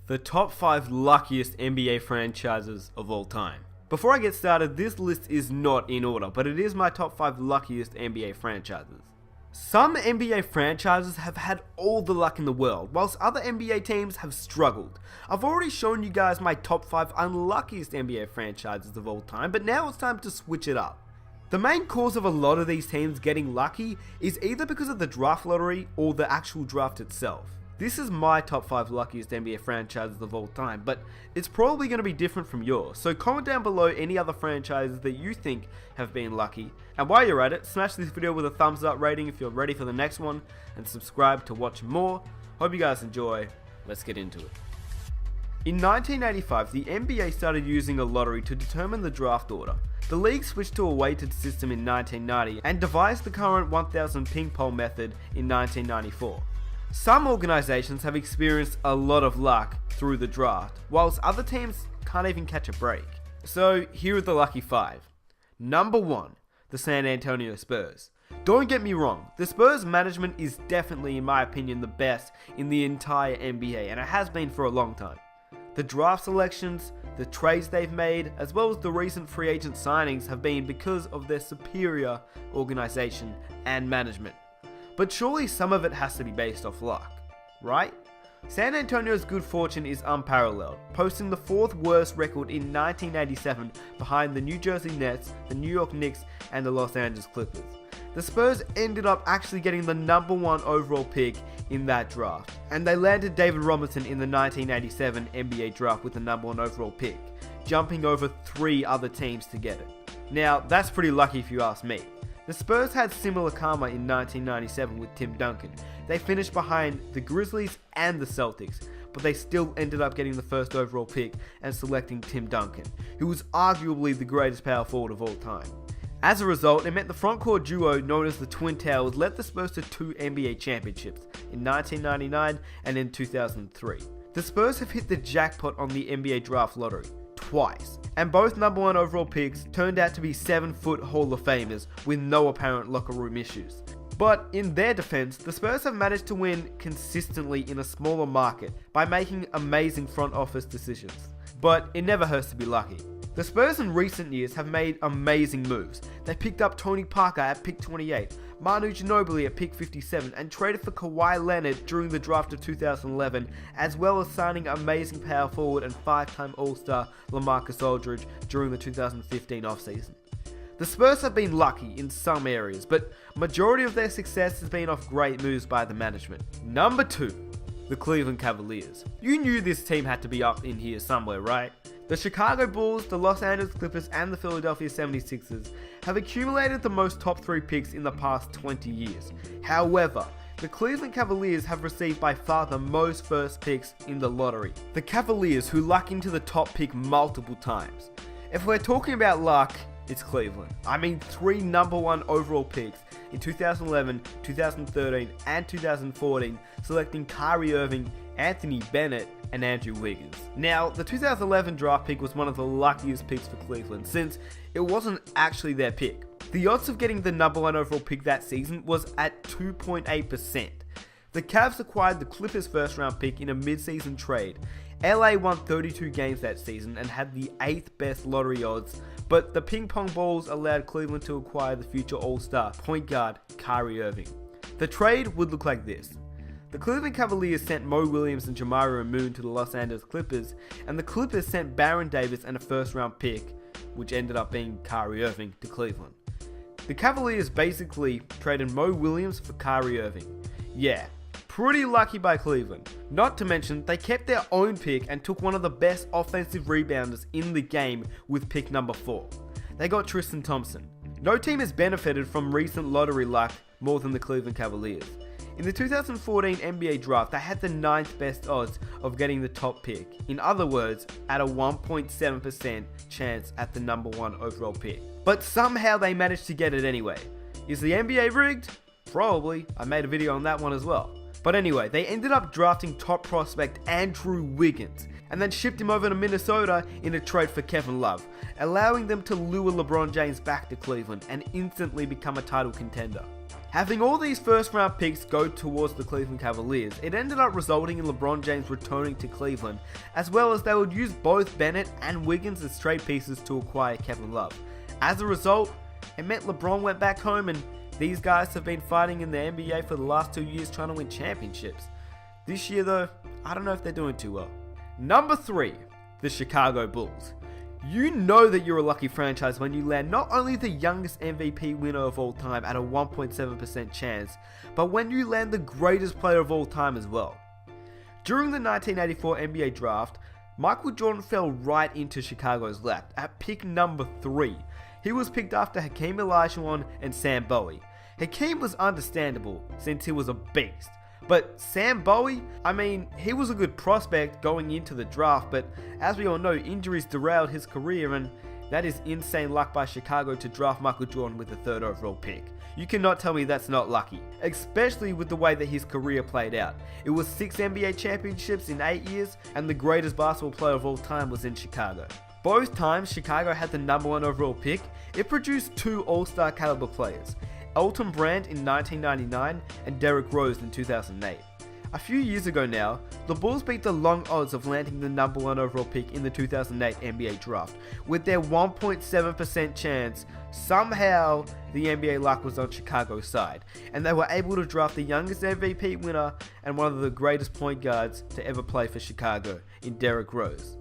the top 5 luckiest NBA franchises of all time. Before I get started, this list is not in order, but it is my top 5 luckiest NBA franchises. Some NBA franchises have had all the luck in the world, whilst other NBA teams have struggled. I've already shown you guys my top 5 unluckiest NBA franchises of all time, but now it's time to switch it up. The main cause of a lot of these teams getting lucky is either because of the draft lottery or the actual draft itself. This is my top 5 luckiest NBA franchises of all time, but it's probably going to be different from yours, so comment down below any other franchises that you think have been lucky. And while you're at it, smash this video with a thumbs up rating if you're ready for the next one, and subscribe to watch more. Hope you guys enjoy. Let's get into it. In 1985, the NBA started using a lottery to determine the draft order. The league switched to a weighted system in 1990 and devised the current 1000 ping pong method in 1994. Some organizations have experienced a lot of luck through the draft, whilst other teams can't even catch a break. So here are the lucky 5. Number 1, the San Antonio Spurs. Don't get me wrong, the Spurs management is definitely, in my opinion, the best in the entire NBA, and it has been for a long time. The draft selections, the trades they've made, as well as the recent free agent signings have been because of their superior organization and management. But surely some of it has to be based off luck, right? San Antonio's good fortune is unparalleled, posting the 4th worst record in 1987 behind the New Jersey Nets, the New York Knicks, and the Los Angeles Clippers. The Spurs ended up actually getting the number 1 overall pick in that draft, and they landed David Robinson in the 1987 NBA draft with the number 1 overall pick, jumping over 3 other teams to get it. Now, that's pretty lucky if you ask me. The Spurs had similar karma in 1997 with Tim Duncan. They finished behind the Grizzlies and the Celtics, but they still ended up getting the 1st overall pick and selecting Tim Duncan, who was arguably the greatest power forward of all time. As a result, it meant the frontcourt duo known as the Twin Towers led the Spurs to 2 NBA championships in 1999 and in 2003. The Spurs have hit the jackpot on the NBA draft lottery twice, and both number 1 overall picks turned out to be 7-foot Hall of Famers with no apparent locker room issues. But in their defense, the Spurs have managed to win consistently in a smaller market by making amazing front office decisions. But it never hurts to be lucky. The Spurs in recent years have made amazing moves. They picked up Tony Parker at pick 28, Manu Ginobili at pick 57, and traded for Kawhi Leonard during the draft of 2011, as well as signing amazing power forward and 5-time All-Star LaMarcus Aldridge during the 2015 offseason. The Spurs have been lucky in some areas, but majority of their success has been off great moves by the management. Number 2, the Cleveland Cavaliers. You knew this team had to be up in here somewhere, right? The Chicago Bulls, the Los Angeles Clippers, and the Philadelphia 76ers have accumulated the most top 3 picks in the past 20 years. However, the Cleveland Cavaliers have received by far the most first picks in the lottery. The Cavaliers, who luck into the top pick multiple times. If we're talking about luck, it's Cleveland. I mean 3 number 1 overall picks in 2011, 2013, and 2014, selecting Kyrie Irving, Anthony Bennett, and Andrew Wiggins. Now, the 2011 draft pick was one of the luckiest picks for Cleveland since it wasn't actually their pick. The odds of getting the number 1 overall pick that season was at 2.8%. The Cavs acquired the Clippers' 1st round pick in a mid-season trade. LA won 32 games that season and had the 8th best lottery odds, but the ping pong balls allowed Cleveland to acquire the future All-Star point guard Kyrie Irving. The trade would look like this. The Cleveland Cavaliers sent Mo Williams and Jamario Moon to the Los Angeles Clippers, and the Clippers sent Baron Davis and a 1st round pick, which ended up being Kyrie Irving, to Cleveland. The Cavaliers basically traded Mo Williams for Kyrie Irving. Yeah, pretty lucky by Cleveland. Not to mention, they kept their own pick and took one of the best offensive rebounders in the game with pick number 4. They got Tristan Thompson. No team has benefited from recent lottery luck more than the Cleveland Cavaliers. In the 2014 NBA draft, they had the 9th best odds of getting the top pick. In other words, at a 1.7% chance at the number 1 overall pick. But somehow they managed to get it anyway. Is the NBA rigged? Probably. I made a video on that one as well. But anyway, they ended up drafting top prospect Andrew Wiggins, and then shipped him over to Minnesota in a trade for Kevin Love, allowing them to lure LeBron James back to Cleveland and instantly become a title contender. Having all these first round picks go towards the Cleveland Cavaliers, it ended up resulting in LeBron James returning to Cleveland, as well as they would use both Bennett and Wiggins as trade pieces to acquire Kevin Love. As a result, it meant LeBron went back home, and these guys have been fighting in the NBA for the last 2 years trying to win championships. This year though, I don't know if they're doing too well. Number 3, the Chicago Bulls. You know that you're a lucky franchise when you land not only the youngest MVP winner of all time at a 1.7% chance, but when you land the greatest player of all time as well. During the 1984 NBA draft, Michael Jordan fell right into Chicago's lap at pick number 3. He was picked after Hakeem Olajuwon and Sam Bowie. Hakeem was understandable since he was a beast. But Sam Bowie, I mean, he was a good prospect going into the draft, but as we all know, injuries derailed his career, and that is insane luck by Chicago to draft Michael Jordan with the 3rd overall pick. You cannot tell me that's not lucky, especially with the way that his career played out. It was 6 NBA championships in 8 years, and the greatest basketball player of all time was in Chicago. Both times Chicago had the number 1 overall pick, it produced 2 all-star caliber players. Elton Brand in 1999 and Derrick Rose in 2008. A few years ago now, the Bulls beat the long odds of landing the number 1 overall pick in the 2008 NBA draft. With their 1.7% chance, somehow the NBA luck was on Chicago's side, and they were able to draft the youngest MVP winner and one of the greatest point guards to ever play for Chicago in Derrick Rose.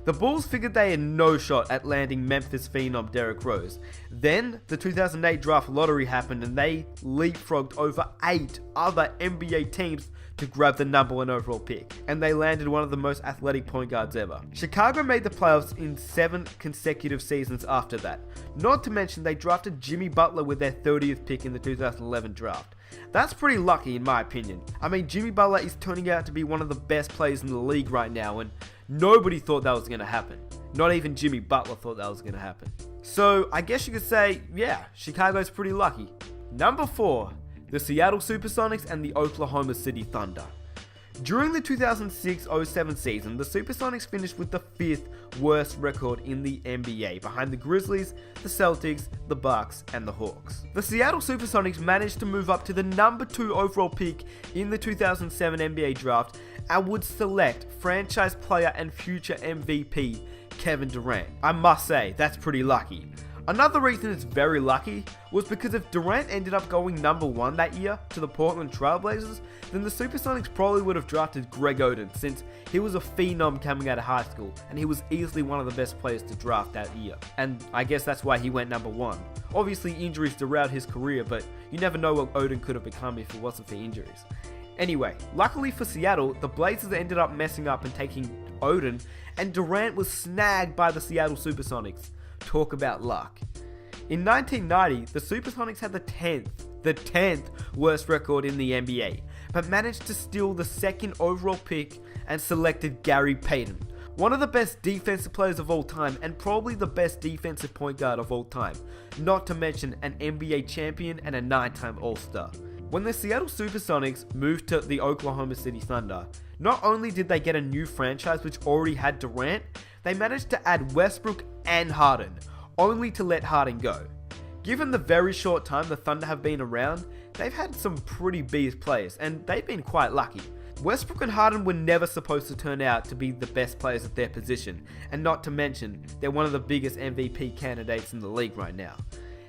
The Bulls figured they had no shot at landing Memphis phenom Derrick Rose. Then, the 2008 draft lottery happened and they leapfrogged over 8 other NBA teams to grab the number 1 overall pick, and they landed one of the most athletic point guards ever. Chicago made the playoffs in 7 consecutive seasons after that. Not to mention they drafted Jimmy Butler with their 30th pick in the 2011 draft. That's pretty lucky in my opinion. I mean, Jimmy Butler is turning out to be one of the best players in the league right now, and nobody thought that was going to happen. Not even Jimmy Butler thought that was going to happen. So I guess you could say, yeah, Chicago's pretty lucky. Number 4, the Seattle Supersonics and the Oklahoma City Thunder. During the 2006-07 season, the Supersonics finished with the 5th worst record in the NBA, behind the Grizzlies, the Celtics, the Bucks, and the Hawks. The Seattle Supersonics managed to move up to the number 2 overall pick in the 2007 NBA draft and would select franchise player and future MVP Kevin Durant. I must say, that's pretty lucky. Another reason it's very lucky was because if Durant ended up going number 1 that year to the Portland Trail Blazers, then the Supersonics probably would have drafted Greg Oden, since he was a phenom coming out of high school and he was easily one of the best players to draft that year. And I guess that's why he went number 1. Obviously injuries derailed his career, but you never know what Oden could have become if it wasn't for injuries. Anyway, luckily for Seattle, the Blazers ended up messing up and taking Oden, and Durant was snagged by the Seattle Supersonics. Talk about luck. In 1990, the Supersonics had the 10th worst record in the NBA, but managed to steal the 2nd overall pick and selected Gary Payton, one of the best defensive players of all time and probably the best defensive point guard of all time, not to mention an NBA champion and a 9-time All-Star. When the Seattle Supersonics moved to the Oklahoma City Thunder, not only did they get a new franchise which already had Durant, they managed to add Westbrook and Harden, only to let Harden go. Given the very short time the Thunder have been around, they've had some pretty beast players, and they've been quite lucky. Westbrook and Harden were never supposed to turn out to be the best players at their position, and not to mention, they're one of the biggest MVP candidates in the league right now.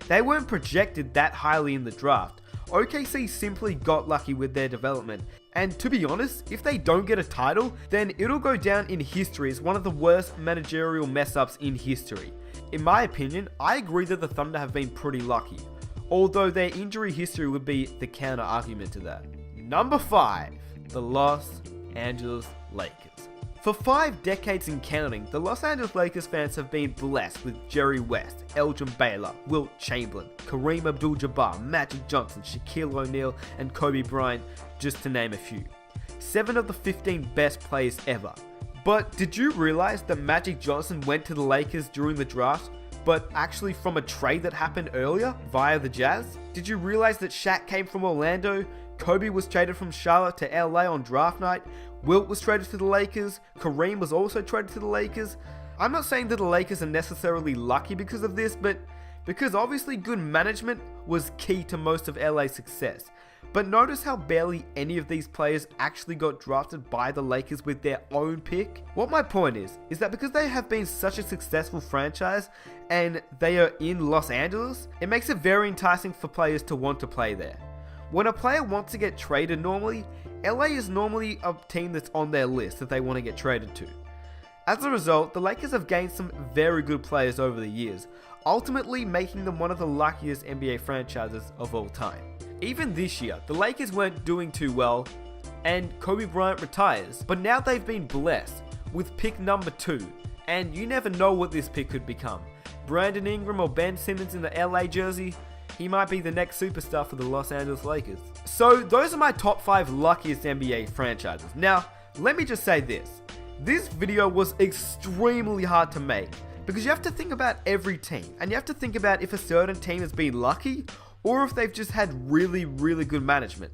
They weren't projected that highly in the draft. OKC simply got lucky with their development, and to be honest, if they don't get a title, then it'll go down in history as one of the worst managerial mess-ups in history. In my opinion, I agree that the Thunder have been pretty lucky, although their injury history would be the counter argument to that. Number 5, the Los Angeles Lakers. For 5 decades and counting, the Los Angeles Lakers fans have been blessed with Jerry West, Elgin Baylor, Wilt Chamberlain, Kareem Abdul-Jabbar, Magic Johnson, Shaquille O'Neal, and Kobe Bryant, just to name a few. 7 of the 15 best players ever. But did you realize that Magic Johnson went to the Lakers during the draft, but actually from a trade that happened earlier via the Jazz? Did you realize that Shaq came from Orlando, Kobe was traded from Charlotte to LA on draft night, Wilt was traded to the Lakers, Kareem was also traded to the Lakers? I'm not saying that the Lakers are necessarily lucky because of this, but because obviously good management was key to most of LA's success. But notice how barely any of these players actually got drafted by the Lakers with their own pick. What my point is that because they have been such a successful franchise and they are in Los Angeles, it makes it very enticing for players to want to play there. When a player wants to get traded normally, LA is normally a team that's on their list that they want to get traded to. As a result, the Lakers have gained some very good players over the years, ultimately making them one of the luckiest NBA franchises of all time. Even this year, the Lakers weren't doing too well, and Kobe Bryant retires, but now they've been blessed with pick number 2, and you never know what this pick could become. Brandon Ingram or Ben Simmons in the LA jersey, he might be the next superstar for the Los Angeles Lakers. So those are my top 5 luckiest NBA franchises. Now, let me just say this. This video was extremely hard to make, because you have to think about every team, and you have to think about if a certain team has been lucky, or if they've just had really good management.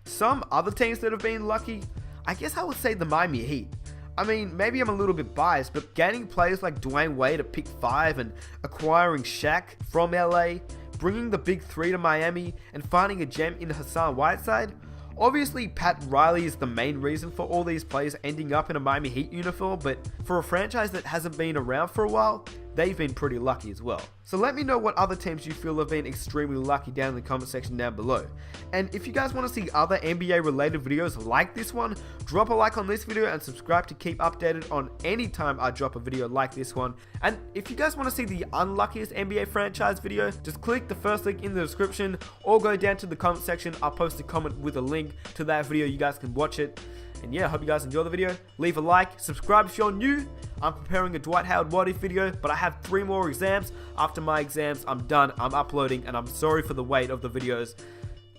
Some other teams that have been lucky, I guess I would say the Miami Heat. I mean, maybe I'm a little bit biased, but gaining players like Dwayne Wade at pick 5 and acquiring Shaq from LA, bringing the big 3 to Miami, and finding a gem in Hassan Whiteside. Obviously, Pat Riley is the main reason for all these players ending up in a Miami Heat uniform, but for a franchise that hasn't been around for a while, they've been pretty lucky as well. So let me know what other teams you feel have been extremely lucky down in the comment section down below. And if you guys want to see other NBA related videos like this one, drop a like on this video and subscribe to keep updated on any time I drop a video like this one. And if you guys want to see the unluckiest NBA franchise video, just click the first link in the description or go down to the comment section. I'll post a comment with a link to that video, you guys can watch it. And yeah, I hope you guys enjoy the video. Leave a like, subscribe if you're new. I'm preparing a Dwight Howard what if video, but I have 3 more exams. After my exams, I'm done. I'm uploading, and I'm sorry for the wait of the videos.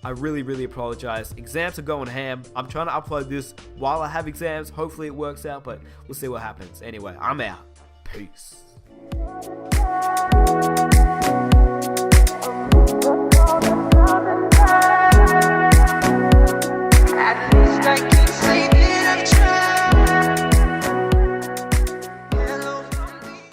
I really apologize. Exams are going ham. I'm trying to upload this while I have exams. Hopefully it works out, but we'll see what happens. Anyway, I'm out. Peace.